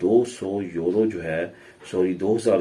2000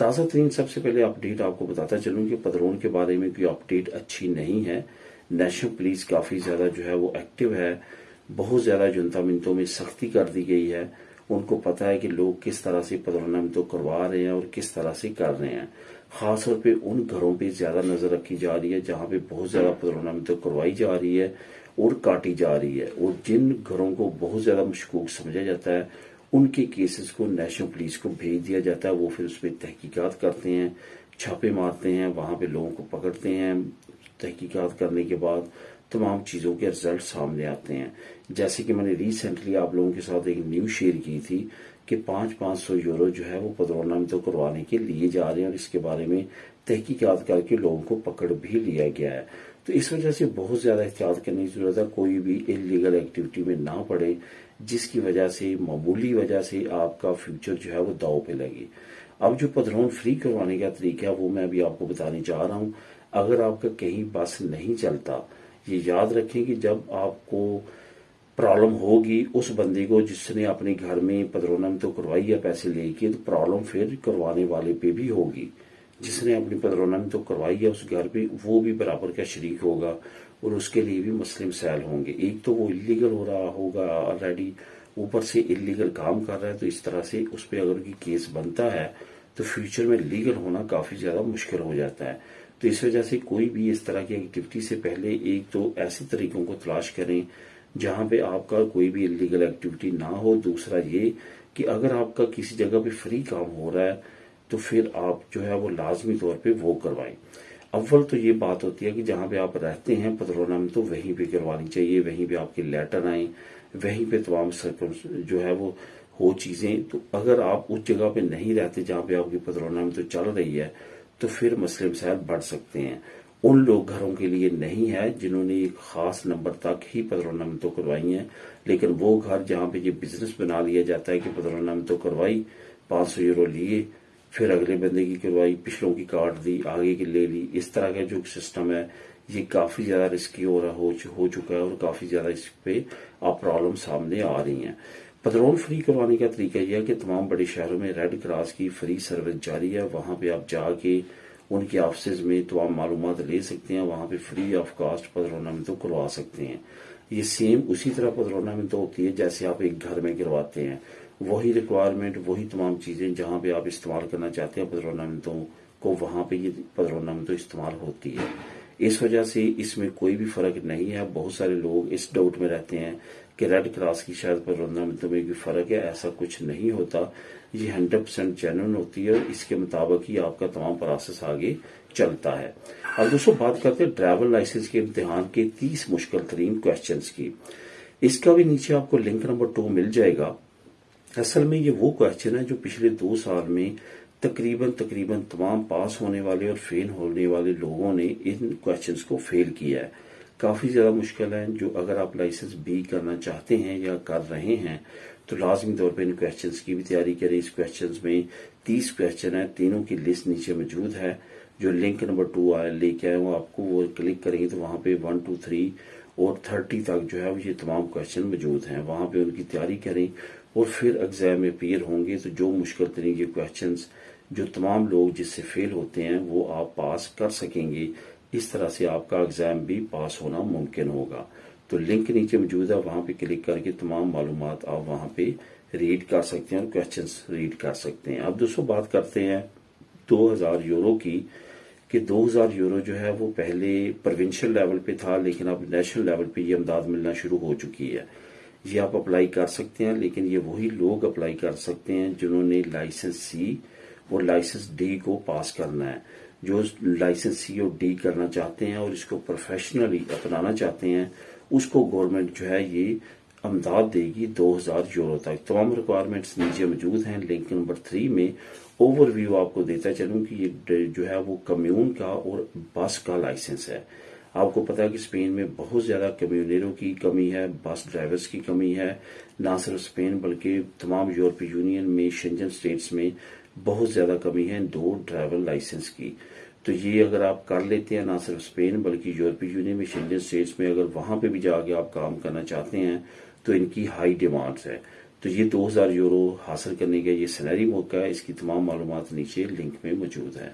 تازہ ترین سب سے پہلے اپڈیٹ آپ کو بتاتا چلوں کہ پدرون کے بارے میں کوئی اپڈیٹ اچھی نہیں ہے. نیشنل پولیس کافی زیادہ جو ہے وہ ایکٹیو ہے. بہت زیادہ جنتا منتوں میں سختی کر دی گئی ہے. ان کو پتا ہے کہ لوگ کس طرح سے پدرونہ منتوں کروا رہے ہیں اور کس طرح سے کر رہے ہیں. خاص طور پہ ان گھروں پہ زیادہ نظر رکھی جا رہی ہے جہاں پہ بہت زیادہ پدرونہ منتوں کروائی جا رہی ہے اور کاٹی جا رہی ہے. اور جن گھروں کو بہت زیادہ مشکوک سمجھا جاتا ہے ان کے کیسز کو نیشنل پولیس کو بھیج دیا جاتا ہے. وہ پھر اس پہ تحقیقات کرتے ہیں, چھاپے مارتے ہیں, وہاں پہ لوگوں کو پکڑتے ہیں. تحقیقات کرنے کے بعد تمام چیزوں کے رزلٹ سامنے آتے ہیں. جیسے کہ میں نے ریسنٹلی آپ لوگوں کے ساتھ ایک نیوز شیئر کی تھی کہ 500 یورو جو ہے وہ پدرونہ منتوں کروانے کے لیے جا رہے ہیں اور اس کے بارے میں تحقیقات کر کے لوگوں کو پکڑ بھی لیا گیا ہے. تو اس وجہ سے بہت زیادہ احتیاط کرنے کی ضرورت ہے. کوئی بھی انلیگل ایکٹیویٹی میں نہ پڑے جس کی وجہ سے معمولی وجہ سے آپ کا فیوچر جو ہے وہ داؤ پہ لگے. اب جو پدرون فری کروانے کا طریقہ ہے وہ میں ابھی آپ کو بتانے جا رہا ہوں. اگر آپ کا کہیں بس نہیں چلتا, یہ یاد رکھیں کہ جب آپ کو پرابلم ہوگی اس بندے کو جس نے اپنے گھر میں پدرونہ منتوں کروائی ہے پیسے لے کے, تو پرابلم پھر کروانے والے پہ بھی ہوگی. جس نے اپنی پدرونہ منتوں کروائی ہے اس گھر پہ وہ بھی برابر کا شریک ہوگا اور اس کے لیے بھی مسئلے مسائل ہوں گے. ایک تو وہ انلیگل ہو رہا ہوگا آلریڈی, اوپر سے انلیگل کام کر رہا ہے, تو اس طرح سے اس پہ اگر کوئی کیس بنتا ہے تو فیوچر میں لیگل ہونا کافی زیادہ مشکل ہو جاتا ہے. تو اس وجہ سے کوئی بھی اس طرح کی ایکٹیویٹی سے پہلے ایک تو ایسے طریقوں کو تلاش کریں جہاں پہ آپ کا کوئی بھی انلیگل ایکٹیویٹی نہ ہو. دوسرا یہ کہ اگر آپ کا کسی جگہ پہ فری کام ہو رہا ہے تو پھر آپ جو ہے وہ لازمی طور پہ وہ کروائیں. اول تو یہ بات ہوتی ہے کہ جہاں پہ آپ رہتے ہیں پدرونہ منتوں تو وہیں پہ کروانی چاہیے, وہیں پہ آپ کے لیٹر آئیں, وہیں پہ تمام جو ہے وہ ہو چیزیں. تو اگر آپ اس جگہ پہ نہیں رہتے جہاں پہ آپ کی پدرونہ منتوں چل رہی ہے تو پھر مسئلے مسائل بڑھ سکتے ہیں. ان لوگ گھروں کے لیے نہیں ہے جنہوں نے ایک خاص نمبر تک ہی پدرونہ منتوں کروائی ہیں, لیکن وہ گھر جہاں پہ یہ بزنس بنا لیا جاتا ہے کہ پدرونہ منتوں کروائی, 500 یورو لیے, پھر اگلے بندے کی کروائی, پچھلوں کی کاٹ دی, آگے کی لے لی. اس طرح کا جو سسٹم ہے یہ کافی زیادہ رسکی ہو چکا ہے اور کافی زیادہ اس پہ آپ پرابلم سامنے آ رہی ہیں. پدرون فری کروانے کا طریقہ یہ ہے کہ تمام بڑے شہروں میں ریڈ کراس کی فری سروس جاری ہے. وہاں پہ آپ جا کے ان کے آفسز میں تمام معلومات لے سکتے ہیں. وہاں پہ فری آف کاسٹ پدرونہ منتوں کروا سکتے ہیں. یہ سیم اسی طرح پدرونہ منتوں ہوتی ہے جیسے آپ ایک گھر میں کرواتے ہیں. وہی ریکوائرمنٹ, وہی تمام چیزیں جہاں پہ آپ استعمال کرنا چاہتے ہیں پدرونہ منتوں کو, وہاں پہ یہ پدرونہ منتوں استعمال ہوتی ہے. اس وجہ سے اس میں کوئی بھی فرق نہیں ہے. بہت سارے لوگ اس ڈاؤٹ میں رہتے ہیں کہ ریڈ کراس کی شاید پدرونہ منتوں میں کوئی فرق ہے. ایسا کچھ نہیں ہوتا. یہ 100% جینوئن ہوتی ہے اور اس کے مطابق ہی آپ کا تمام پروسیس آگے چلتا ہے. اب دوستوں بات کرتے ہیں ڈرائیور لائسنس کے امتحان کے 30 مشکل ترین کویشچنز کی. اس کا بھی نیچے آپ کو لنک نمبر 2 مل جائے گا. اصل میں یہ وہ کویشچن ہے جو پچھلے 2 سال میں تقریباً تمام پاس ہونے والے اور فیل ہونے والے لوگوں نے ان کویشچنز کو فیل کیا ہے. کافی زیادہ مشکل ہے. جو اگر آپ لائسنس بھی کرنا چاہتے ہیں یا کر رہے ہیں تو لازمی طور پہ ان کویشچنز کی بھی تیاری کریں. اس کویشچنز میں 30 کویشچن ہیں, تینوں کی لسٹ نیچے موجود ہے. جو لنک نمبر 2 لے کے آئے وہ آپ کو وہ کلک کریں گے تو وہاں پہ 1 2 3 اور 30 تک جو ہے یہ تمام کویشچن موجود ہیں. وہاں پہ ان کی تیاری کریں اور پھر ایگزام میں اپیئر ہوں گے تو جو مشکل ترین یہ کویشچنز جو تمام لوگ جس سے فیل ہوتے ہیں وہ آپ پاس کر سکیں گے. اس طرح سے آپ کا ایگزام بھی پاس ہونا ممکن ہوگا. تو لنک نیچے موجود ہے, وہاں پہ کلک کر کے تمام معلومات آپ وہاں پہ ریڈ کر سکتے ہیں اور کویشچنز ریڈ کر سکتے ہیں. اب دوستوں بات کرتے ہیں 2000 یورو کی کہ 2000 یورو جو ہے وہ پہلے پروونشل لیول پہ تھا لیکن اب نیشنل لیول پہ یہ امداد ملنا شروع ہو چکی ہے. یہ آپ اپلائی کر سکتے ہیں, لیکن یہ وہی لوگ اپلائی کر سکتے ہیں جنہوں نے لائسنس سی اور لائسنس ڈی کو پاس کرنا ہے. جو لائسنس سی اور ڈی کرنا چاہتے ہیں اور اس کو پروفیشنلی اپنانا چاہتے ہیں اس کو گورنمنٹ جو ہے یہ امداد دے گی 2000 یورو تک. تمام ریکوائرمنٹس نیچے موجود ہیں. لنک نمبر 3 میں اوور ویو آپ کو دیتا چلوں کہ یہ جو ہے وہ کمیون کا اور بس کا لائسنس ہے. آپ کو پتا ہے کہ اسپین میں بہت زیادہ کمیونیروں کی کمی ہے, بس ڈرائیورز کی کمی ہے. نہ صرف اسپین بلکہ تمام یورپی یونین میں شنجن اسٹیٹس میں بہت زیادہ کمی ہے 2 ڈرائیور لائسنس کی. تو یہ اگر آپ کر لیتے ہیں نہ صرف اسپین بلکہ یورپی یونین میں شنجن اسٹیٹس میں اگر وہاں پہ بھی جا کے آپ کام کرنا چاہتے ہیں تو ان کی ہائی ڈیمانڈز ہے. تو یہ 2000 یورو حاصل کرنے کا یہ سنہری موقع ہے. اس کی تمام معلومات نیچے لنک میں موجود ہیں.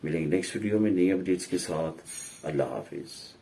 ملیں گے نیکسٹ ویڈیو میں نئی اپڈیٹس کے ساتھ. اللہ حافظ.